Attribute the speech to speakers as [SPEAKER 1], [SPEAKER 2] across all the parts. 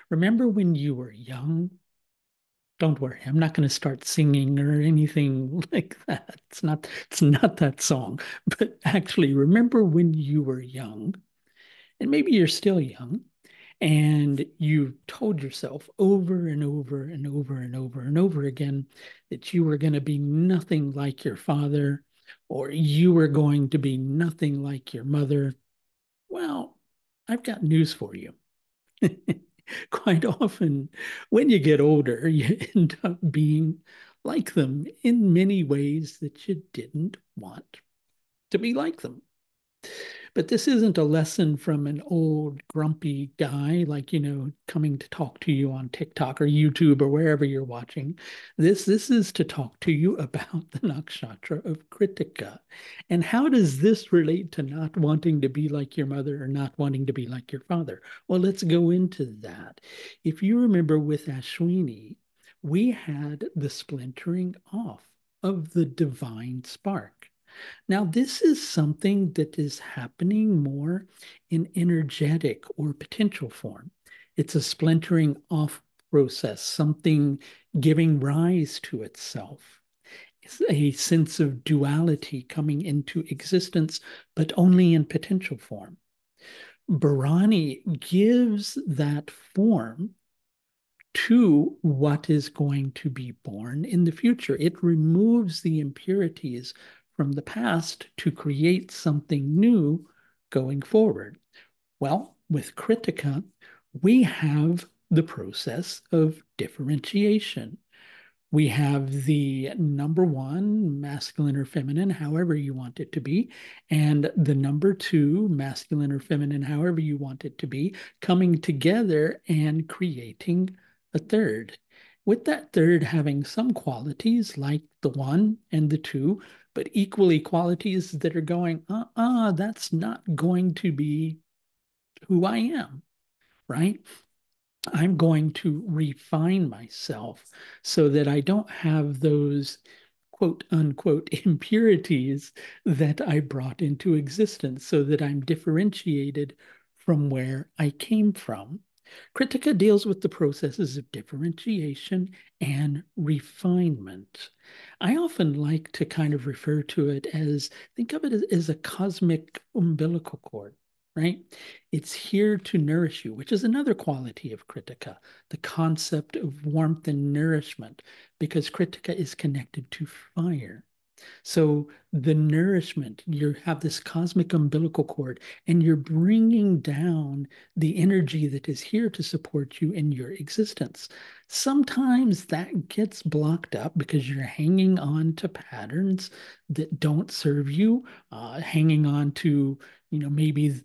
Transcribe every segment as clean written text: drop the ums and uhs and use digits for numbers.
[SPEAKER 1] Remember when you were young? Don't worry, I'm not going to start singing or anything like that. It's not that song. But actually, remember when you were young, and maybe you're still young, and you told yourself over and over and over and over and over again that you were going to be nothing like your father, or you were going to be nothing like your mother. Well, I've got news for you. Quite often, when you get older, you end up being like them in many ways that you didn't want to be like them. But this isn't a lesson from an old grumpy guy like, coming to talk to you on TikTok or YouTube or wherever you're watching. This is to talk to you about the nakshatra of Krittika. And how does this relate to not wanting to be like your mother or not wanting to be like your father? Well, let's go into that. If you remember with Ashwini, we had the splintering off of the divine spark. Now, this is something that is happening more in energetic or potential form. It's a splintering off process, something giving rise to itself. It's a sense of duality coming into existence, but only in potential form. Bharani gives that form to what is going to be born in the future. It removes the impurities from the past to create something new going forward. Well, with Krittika, we have the process of differentiation. We have the number one, masculine or feminine, however you want it to be, and the number two, masculine or feminine, however you want it to be, coming together and creating a third. With that third having some qualities like the one and the two, but equally qualities that are going, that's not going to be who I am, right? I'm going to refine myself so that I don't have those quote unquote impurities that I brought into existence, so that I'm differentiated from where I came from. Krittika deals with the processes of differentiation and refinement. I often like to kind of refer to it as, think of it as a cosmic umbilical cord, right? It's here to nourish you, which is another quality of Krittika, the concept of warmth and nourishment, because Krittika is connected to fire. So the nourishment, you have this cosmic umbilical cord, and you're bringing down the energy that is here to support you in your existence. Sometimes that gets blocked up because you're hanging on to patterns that don't serve you, hanging on to, maybe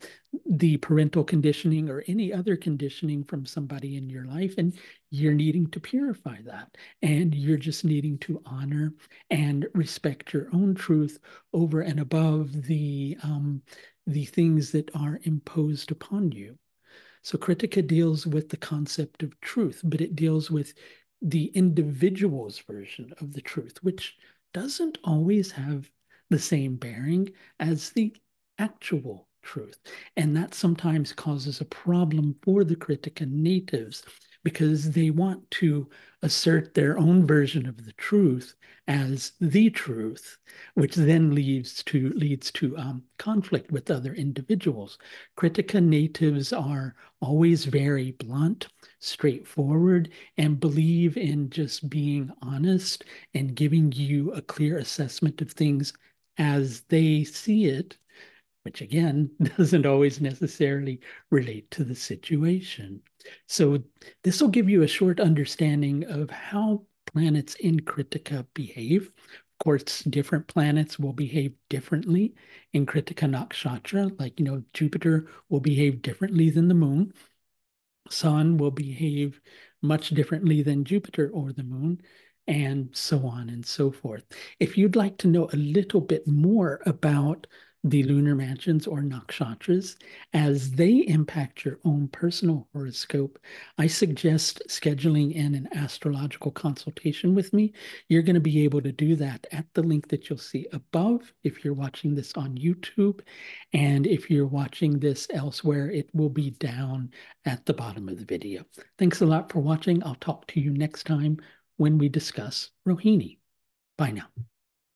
[SPEAKER 1] the parental conditioning or any other conditioning from somebody in your life, and you're needing to purify that. And you're just needing to honor and respect your own truth over and above the things that are imposed upon you. So Kritika deals with the concept of truth, but it deals with the individual's version of the truth, which doesn't always have the same bearing as the actual truth. And that sometimes causes a problem for the Kritika natives because they want to assert their own version of the truth as the truth, which then leads to conflict with other individuals. Kritika natives are always very blunt, straightforward, and believe in just being honest and giving you a clear assessment of things as they see it, which again doesn't always necessarily relate to the situation. So this will give you a short understanding of how planets in Kritika behave. Of course, different planets will behave differently in Kritika Nakshatra. Like, Jupiter will behave differently than the moon. Sun will behave much differently than Jupiter or the moon, and so on and so forth. If you'd like to know a little bit more about the lunar mansions or nakshatras, as they impact your own personal horoscope, I suggest scheduling in an astrological consultation with me. You're going to be able to do that at the link that you'll see above if you're watching this on YouTube. And if you're watching this elsewhere, it will be down at the bottom of the video. Thanks a lot for watching. I'll talk to you next time when we discuss Rohini. Bye now.